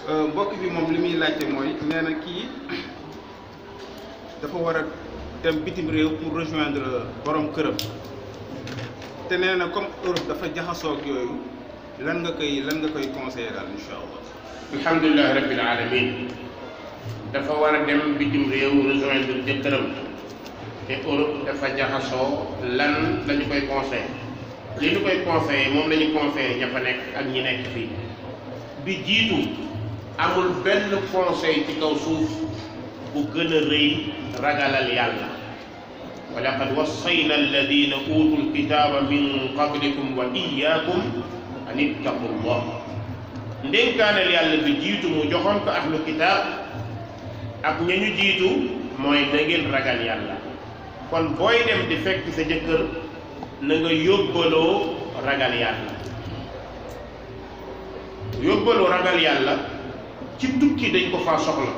mbokk bi moom li muy laajte mooy nee na kii dafa war a dem bitim réew pour rejoindre borom këram te nee na comme Europe dafa jaxasoo ak yooyu lan nga koy conseiller daal incha allah. alhamdulilah rabbil alamin dafa war a dem bitim réew rejoindre jëkkëram te Europe dafa jaxasoo lan lañu koy conseiller li ñu koy conseiller moom lañu conseiller ña fa nekk ak ñi nekk fii bi jiitu amul benn conseil ci kaw suuf bu gën a rëy ragalal yàlla wa laqad wassayna alladina utul kitaba min qablikum wa iyyakum an ittaqu llah ndénkaanal yàlla bi jiitu mu joxoon ko ahlu kitaab ak ña ñu jiitu mooy na ngeen ragal yàlla kon booy dem di fekk sa jëkkër na nga yóbbaloo ragal yàlla yóbbaloo ragal yàlla ci tukki dañ ko faa soxla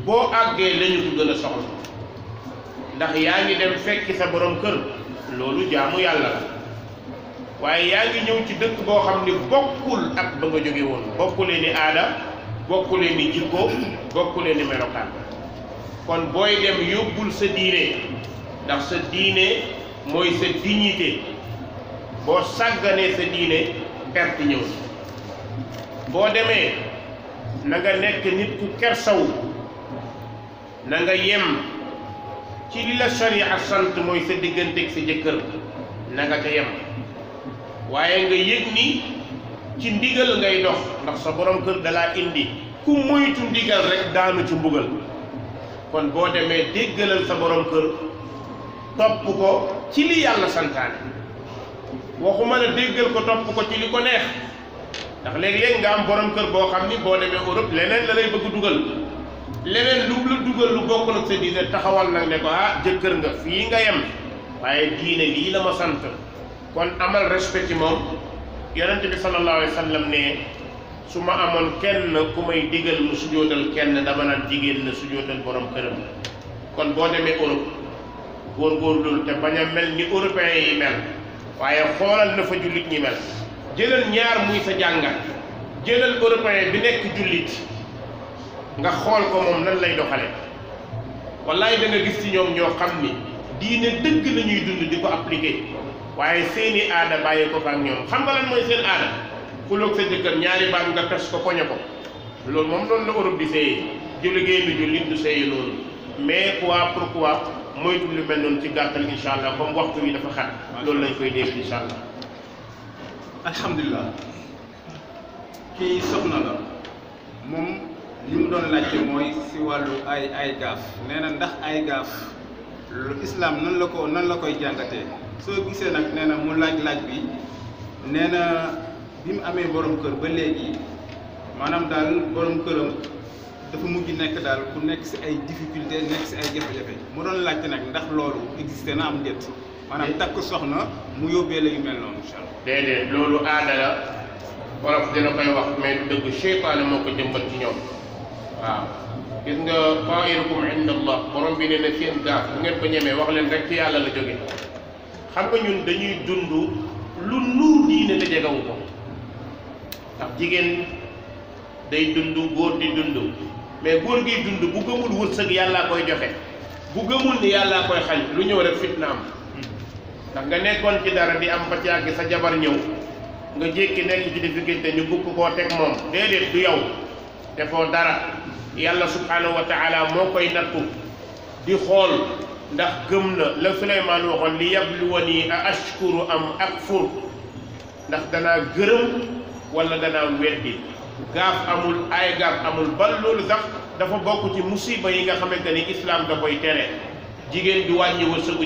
boo àggee lañu ko gën a soxla ndax yaa ngi dem fekki sa borom kër loolu jaamu yàlla la waaye yaa ngi ñëw ci dëkk boo xam ni bokkul ak ba nga jóge woon bokkulee ni aada bokkulee ni jikko bokkulee ni melokaan kon booy dem yóbbul sa diine ndax sa diine mooy sa dignité boo sàgganee sa diine perte ñëw boo demee na nga nekk nit ku kersaw na nga yem ci li la sharia sant mooy sa digganteeg sa jëkkër na nga ca yem waaye nga yëg ni ci ndigal ngay dox ndax sa borom kër dalaa indi ku moytu ndigal rek daanu ci mbugal kon boo demee déggalal sa borom kër topp ko ci li yàlla santaane waxuma la déggal ko topp ko ci li ko neex ndax léeg-léeg nga am borom kër boo xam ni boo demee Europe leneen la lay bëgg dugal leneen lu la dugal lu bokkul ak sa diine taxawal nag ne ko jëkkër nga fii nga yem waaye diine lii la ma sant kon amal respect ci moom yonente bi sallallahu alayhi wa sallam ne su ma amoon kenn ku may digal mu sujootal kenn dama naan jigéen na sujootal borom këram kon boo demee Europe góorgóorlu te bañ a mel ni européens yi mel waaye xoolal na fa jullit ñi mel jëlal ñaar muy sa jàngat jëlal européen bi nekk jullit nga xool ko moom nan lay doxale wallaay da nga gis ci ñoom ñoo xam ni diine dëgg la ñuy dund di ko appliquer waaye seeni aada bàyyi ko fa ak ñoom xam nga lan mooy seen aada xuloog sa jëkkër ñaari baat nga pes ko poñe ko loolu moom loolu la Europe di seeyee julligéey bi jullit du seeyi loolu mais pourquoi moytu lu mel noonu ci gàttal incha allah comme waxtu wi dafa xat loolu lañ koy dégg incha allah. alhamdulilah kii soxna la moom li mu doon laajte mooy si wàllu ay gaaf nee na ndax ay gaaf lu islam nan la koy jàngatee soo gisee nag nee na mu laaj bi nee na bi mu amee borom kër ba léegi maanaam daal borom këram dafa mujj nekk daal ku nekk si ay difficulté nekk si ay jafe-jafe mu doon laajte nag ndax loolu existé na am déet maanaam takk soxna mu yóbbee la yu mel noonu incha allah. déedéet loolu aada la wolof dina koy wax mais du dëgg seytaane moo ko jëmbat ci ñoom waaw gis nga tairukum inda allah borom bi nee na seen gaaf bu ngeen ko ñemee wax leen rek ci yàlla la jóge xam nga ñun dañuy dund lu nuur diine te jegawu ko ndax jigéen day dund góor di dund mais góor giy dund bu gëmul wërsëg yàllaa koy joxe bu gëmul ni yàllaa koy xañ lu ñëw rek fitna am ndax nga nekkoon ci dara di am ba ci àgg sa jabar ñëw nga jékki nekk ci difficulté ñu bugg koo teg moom déedéet du yow defoo dara yàlla subhanahu wa taala moo koy nattu di xool ndax gëm na la Suleymaan waxoon li yabluwani a ashkuru am akfur ndax danaa gërëm wala danaa weddi gaaf amul ay gaaf amul bal loolu sax dafa bokk ci musiba yi nga xamante ni islam da koy tere jigéen bi wàññi wërsëgu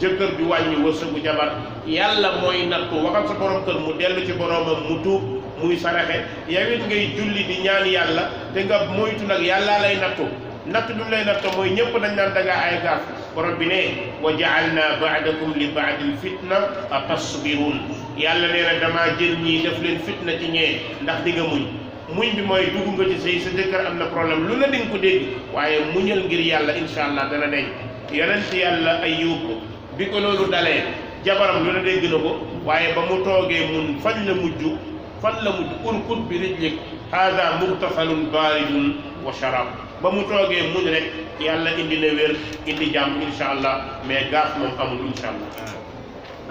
jëkkër bi wàññi wërsëgu jabar yàlla mooy nattu waxal sa borom kër mu dellu ci boromam mu tuub muy saraxe yow it ngay julli di ñaan yàlla te nga moytu nag yàllaa lay nattu natt bi mu lay nattu mooy ñëpp dañ naan da ngaa ay gaaf borom bi ne wa ja'alna ba'dakum li ba'din fitna atasbirun yàlla nee na damaa jël ñii def leen fitna ci ñee ndax di nga muñ bi mooy dugg nga ci sëy sa jëkkër am na problème lu la di nga ko dégg waaye muñal ngir yàlla incha allah dana deñ yonent yàlla Ayyub bi ko loolu dalee jabaram lu la dégg na ko waaye ba mu toogee mun fan la mujj urkut bi rijlik hada mughtasalun baridun wa sharab ba mu toogee muñ rek yàlla indi na wér indi jàmm insha allah mais gaaf moom amul insha allah.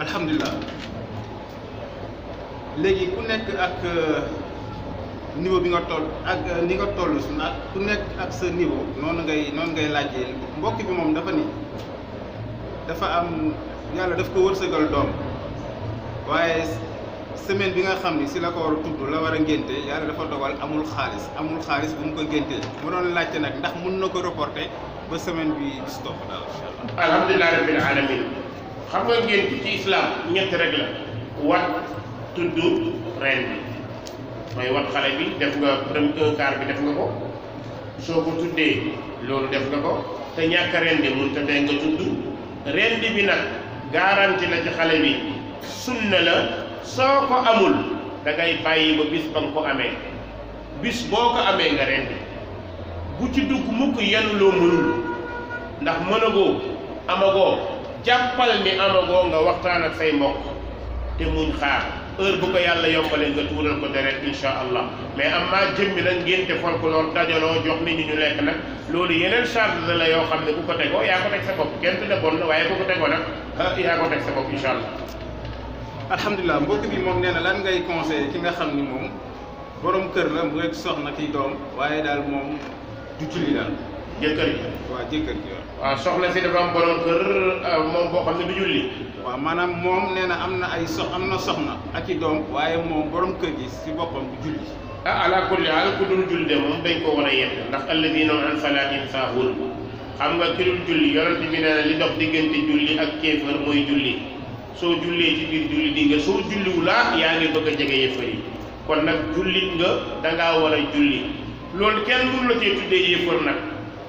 alhamdulilah. léegi ku nekk ak niveau bi nga toll ak ni nga toll ak ku nekk ak sa niveau noonu ngay laajee mbokk bi moom dafa ni dafa am yàlla daf ko wërsëgal doom waaye semaine bi nga xam ni si la ko war a tudd la war a ngénte yàlla dafa dogal amul xaalis bu mu ko ngéntee mu doon laajte nag ndax mun na ko reporter ba semaine bi bis topp daal incha allah. alhamdulilah rabbil alamin xam nga ngénte ci islam ñett rek la wat tudd ren bi mooy wat xale bi def nga un quart bi def nga ko soo ko tuddee loolu def nga ko te ñàkk rendi mun te tey nga tudd rendi bi nag garanti la ci xale bi sunna la soo ko amul da ngay bàyyi ba bis ba nga ko amee bis boo ko amee nga rendi bu ci dugg mukk yenu loo mënul ndax mënagoo amagoo jàppal ni amagoo nga waxtaan ak say mbokk te muñ xaar heure bu ko yàlla yombalee nga tuural ko deret insha allah mais am maa jëmmi nag ngénte folklore dajaloo jox nit ñi ñu lekk nag loolu yeneen charge la yoo xam ne bu ko tegoo yaa ko teg sa bopp kenn tudde bon na waaye bu ko tegoo nag yaa ko teg sa bopp insha allah. alhamdulilah mbokk bi moom nee na lan ngay conseillé ki nga xam ni moom borom kër la mu rek soxna ki doom waaye daal moom du julli daal. jëkkër ji. waaw jëkkër ji waaw. waaw soxna si dafa am borom kër moom boo xam ne du julli. waaw maanaam moom nee na am na soxna ak i doom waaye moom borom kër gi si boppam du julli. ala kulli haal ku dul julli de moom dañ ko war a yedd ndax alladina an salaatihim saahuun xam nga ki dul julli yonent bi nee na li dox diggante julli ak kéefër mooy julli soo jullee ci biir julli di nga soo julliwulaa yaa ngi bëgg a jege yéefar yi kon nag jullit nga dangaa war a julli loolu kenn mënu la cee tuddee yéefar nag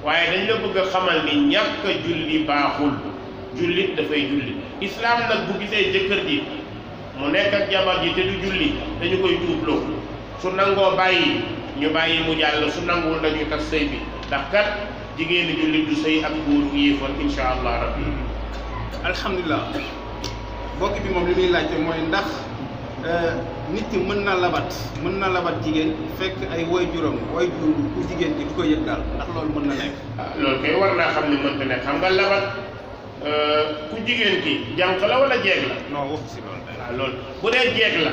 waaye dañ la bëgg a xamal ni ñàkk a julli baaxul jullit dafay julli islam nag bu gisee jëkkër ji mu nekk ak jabar ji te du julli dañu koy tuubloo su nangoo bàyyi ñu bàyyi mu jàll su nanguwul dañuy tas sëy bi ndax kat jigéeni jullit du sëy ak góoru yéefar insha allah rabbi. alhamdulilah mbokk bi moom li muy laajte mooy ndax nit ki mën na labat jigéen fekk ay waajur ku jigéen ki du ko yëg daal ndax loolu mën na nekk. loolu kay war naa xam ne mënta nekk xam nga labat ku jigéen ki jànq la wala jeeg la. non waxu si loolu. waaw loolu bu dee jeeg la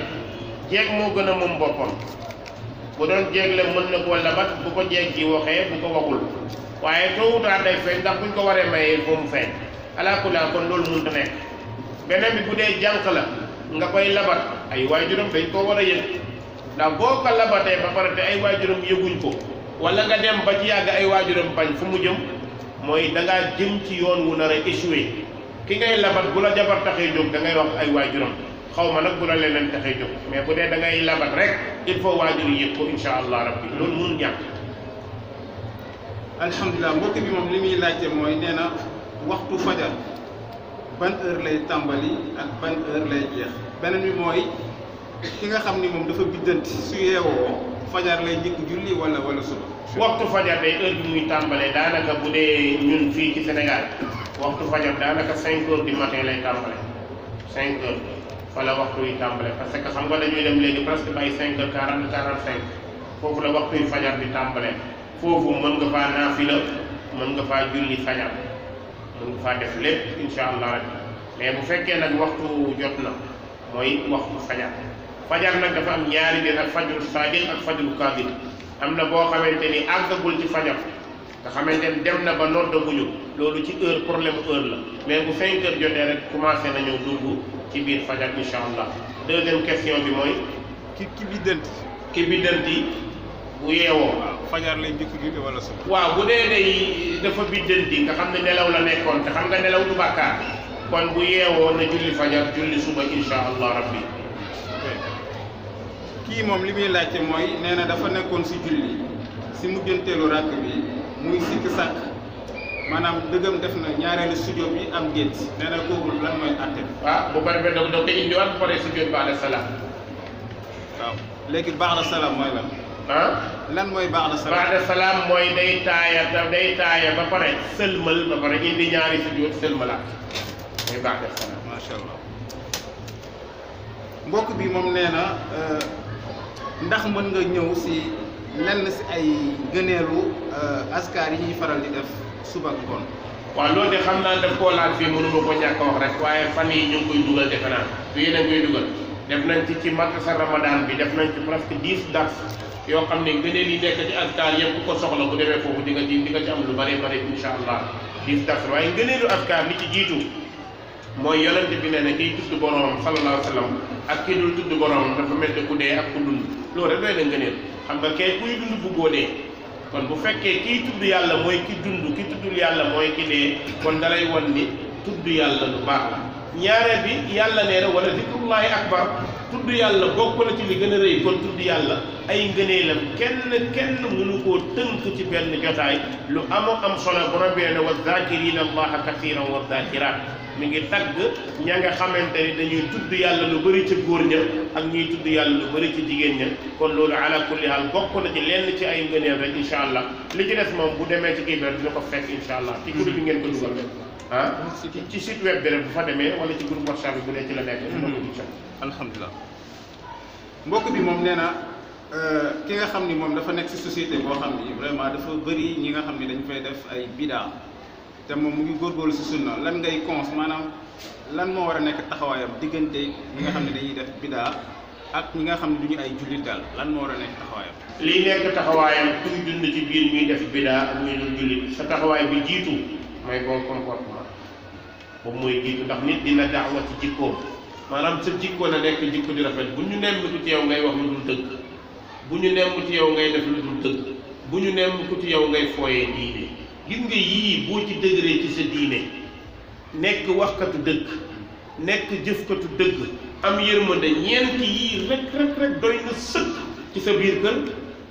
jeeg moo gën a moom boppam bu doon jeeg la mën na koo labat bu ko jeeg ji waxee bu ko waxul waaye tôt ou tard day feeñ ndax buñ ko waree mayee foo mu feeñ alaa kulli haal kon loolu mënta nekk. beneen bi bu dee jànq la nga koy labat ay waajuram dañ koo war a yëg ndax boo ko labatee ba pare te ay waajuram yëguñ ko wala nga dem ba ci yàgg ay waajuram bañ fu mu jëm mooy da ngaa jëm ci yoon wu nar a échoué ki ngay labat bu la jabar taxee jóg da ngay wax ay waajuram xaw ma nag bu la leneen taxee jóg mais bu dee da ngay labat rek il faut waajur yi yëg ko insha allah rabbi loolu mënul ñàkk. alhamdulilah mbokk bi moom li muy laajte mooy nee na waxtu fajar ban heure lay tàmbali ak ban heure lay jeex beneen bi mooy ki nga xam ni moom dafa biddanti su yeewoo fajar lay njëkk julli wala suba. waxtu fajar day heure bi muy tàmbalee daanaka bu dee ñun fii ci Sénégal waxtu fajar daanaka 5 heures du matin lay tàmbale 5 heures fa la waxtu yi tàmbale parce que xam nga dañuy dem léegi presque bay 5 heures 40 45 foofu la waxtu yi fajar di tàmbale foofu mën nga faa naafila mën nga faa julli fajar mën nga faa def lépp insha allah rek mais bu fekkee nag waxtu jot na mooy waxtu fajar nag dafa am ñaari biir ak fajru sadiq ak fajru kadib am na boo xamante ni àggagul ci fajar nga xamante ni dem na ba noddaguñu loolu ci heure problème heure la mais bu 5 heures jotee rek commencé nañoo dugg ci biir fajar insha allah. deuxième question bi mooy ki biddanti bu yeewoo. waaw fajar lay njëkk julli wala suba. waaw bu dee day dafa biddanti nga xam ne nelaw la nekkoon te xam nga nelaw du bàkkaar kon bu yeewoo na julli fajar julli suba insha allah rabbi. kii moom li muy laajte mooy nee na dafa nekkoon si julli si mujjanteelu ràkk bi muy sikk sàkk maanaam dëggam def na ñaareelu sujjóot bi am gént nee na kooku lan mooy àtte bi. waaw bu pare da ko indiwaat bu paree sujjóot ba'da salaam. waaw léegi ba'da salaam mooy lan. lan mooy ba'da salaam. ba'da salaam mooy day taaya ba pare sëlmal ba pare indi ñaari sujjóot sëlmalaat mooy ba'da salaam. macha allah mbokk bi moom nee na. ndax mën nga ñëw si lenn si ay gëneelu askar yi ñuy faral di def suba ak ngoon. waaw loolu de xam naa daf koo laal fii mënuma ko ñàkk a wax rek waaye fan yi ñu ngi koy dugal defe naa du yéen a ngi koy dugal def nañ ci madrasa Ramadan bi def nañ ci presque 10 dars yoo xam ne ngëneel yi nekk ci askar yëpp ko soxla bu demee foofu di nga ci am lu bari bari insha allah 10 dars waaye ngëneelu askar li ci jiitu mooy yonent bi ne kiy tudd boroomam sallallahu alayhi wa sallam ak ki dul tudd boroomam dafa mel ne ku dee ak ku dund loolu rek doy na ngëneel xam nga kay kuy dund buggoo dee kon bu fekkee kiy tudd yàlla mooy ki dund ki tuddul yàlla mooy ki dee kon dalay won ni tudd yàlla lu baax la ñaareel bi yàlla nee na wala zikrullahi akbar tudd yàlla bokk na ci li gën a rëy kon tudd yàlla ay ngëneelam kenn mënu koo tënk ci benn jotaay lu am solo borom bi ne wa zakirina allaha kathiran wa zakirat mi ngi tagg ña nga xamante ni dañuy tudd yàlla lu bëri ci góor ña ak ñuy tudd yàlla lu bëri ci jigéen ña kon loolu ala kulli haal bokk na ci lenn ci ay ngëneel rek incha allah li ci des moom bu demee ci kii bi rek dina ko fekk incha allah ci groupe bi ngeen ko dugal rek ci site web bi rek bu fa demee wala ci groupe WhatsApp bi bu dee ci la nekk dina ko incha allah. alhamdulilah mbokk bi moom nee na ki nga xam ni moom dafa nekk si société boo xam ni vraiment dafa bëri ñi nga xam ni dañ fay def ay bidaa te moom mu ngi góorgóorlu si sunna lan ngay cons maanaam lan moo war a nekk taxawaayam diggante ñi nga xam ne dañuy def bidaa ak ñi nga xam ne du ñu ay jullit daal lan moo war a nekk taxawaayam. lii nekk taxawaayam kuy dund ci biir ñuy def bidaa ak ñuy dul jullit sa taxawaay bi jiitu mooy bon comportement boobu mooy jiitu ndax nit dina daawa ci jikkoom maanaam sa jikko na nekk jikko di rafet bu ñu nemmiku ci yow ngay wax lu dul dëgg bu ñu nemm ci yow ngay def lu dul dëgg bu ñu nemmiku ci yow ngay fooyee diine gis nga yii boo ci dëgëree ci sa diine nekk waxkatu dëgg nekk jëfkatu dëgg am yërmande ñeenti yii rek doy na sëkk ci sa biir kër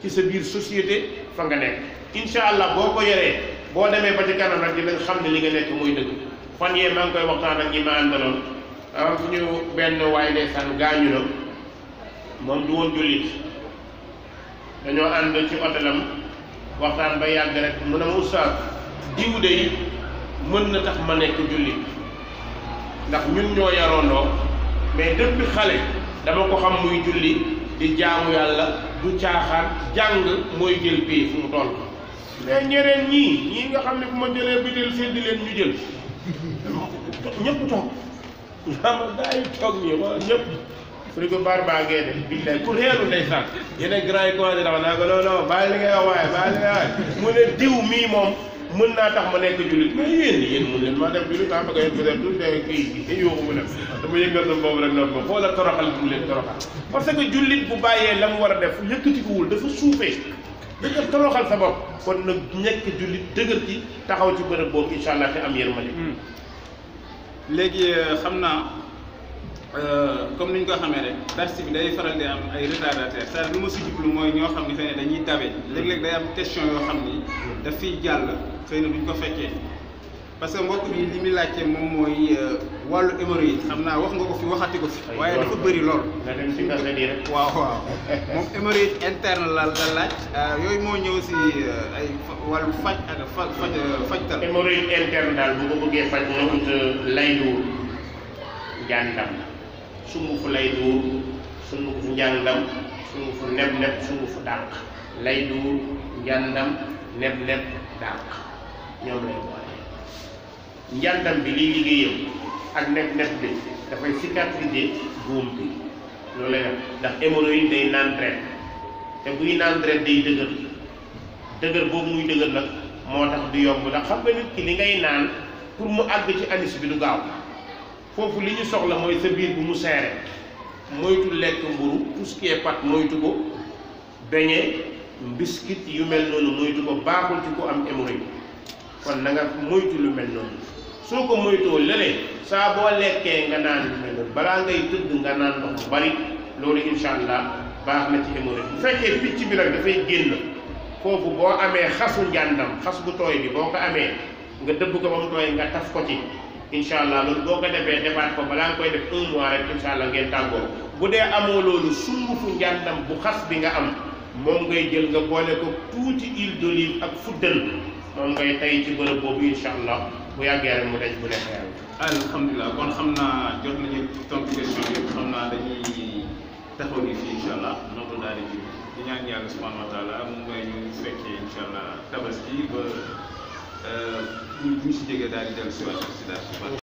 ci sa biir société fa nga nekk incha allah boo ko yoree boo demee ba ci kanam rek dinañ xam ne li nga nekk mooy dëgg fan yee maa ngi koy waxtaan ak ñi ma àndaloon am fu ñu benn waay ndeysaan gaañu na moom du woon jullit dañoo ànd ci hôtelam waxtaan ba yàgg rek mu ne ma oustaz diw de mën na tax ma nekk jullit ndax ñun ñoo yaroondoo mais depuis xale dama ko xam muy julli di jaamu yàlla du caaxaan jàng mooy jël pay fu mu toll mais ñeneen ñii nga xam ne bu ma jëlee bitel seddi leen ñu jël ñëpp toog ama gaa yi toog nii wala ñëpp frigo bar baa ngee de billaay ku reelu ndeysaan yeneen grand yi commencé dafa naa ko non bàyyi li ngay wax waaye bàyyi li ngay wax mu ne diw mii moom mën naa tax ma nekk jullit mais yéen mun leen maa def jullit ba nga peut-être tout de kii yooxu mu def dama yëngal na boobu rek noonu ma xoola toroxal bu mu leen toroxal parce que jullit bu bàyyee la mu war a def yëkkatikuwul dafa suufee dafa toroxal sa bopp kon nag nekk jullit dëgër ci taxaw ci bërëb boobu incha allah te am yërmande léegi xam naa comme ni ñu ko xamee rek dars bi day faral di am ay retardataires c'est-à-dire lu ma si jublu mooy ñoo xam ni xëy na dañuy dabe léeg-léeg day am question yoo xam ni daf fiy jàll xëy na duñ ko fekkee parce que mbokk bi li muy laajte moom mooy wàllu hémorroïde xam naa wax nga ko fi waxati ko fi waaye dafa bëri lool. nga dem si kase di rek. waaw moom hémorroïde interne la laaj yooyu moo ñëw si ay wàllu faj ak fajtal. hémorroïde interne daal bu ko bëggee faj nga ut lay duur njàndam sungufu lay duur sungufu njàndam sungufu neb-neb sungufu dàq lay duur njàndam neb-neb dàq ñoom lay boole njàndam bi liy liggéeyam ak neb-neb bi dafay cicatriser góom bi loolu lay def ndax hémorroïde day naan deret te buy naan deret day dëgër boobu muy dëgër nag moo tax du yomb ndax xam nga nit ki li ngay naan pour mu àgg ci anis bi du gaaw foofu li ñu soxla mooy sa biir bu mu seere moytu lekk mburu tout ce qui est pâte moytu ko beñe biscuit yu mel noonu moytu ko baaxul ci ko am hémorroïde kon na nga moytu lu mel noonu soo ko moytoo lële saa boo lekkee nga naan lu mel noonu balaa ngay tëdd nga naan ndox bu bari loolu incha allah baax na ci hémorroïde bu fekkee picc bi nag dafay génn foofu boo amee xasu njàndam xas bu tooy bi boo ko amee nga dëbb ko ba mu tooy nga taf ko ci incha allah loolu boo ko defee defaat ko balaa nga koy def 1 mois rek incha allah ngeen tàggoo bu dee amoo loolu sungufu njàndam bu xas bi nga am moom ngay jël nga boole ko tuuti huile d'olive ak fuddal moom ngay tay ci bërëb boobu incha allah bu yàggee rek mu denc bu neexee yàlla. alhamdulilah kon xam naa jot nañu tontu question yëpp xam naa dañuy taxaw ni fii incha allah noonu daal di ñaan yàlla subhanahu wa taala mu may ñu fekkee incha allah tabaski ba ñu si jógee daal di dellu si waat si daal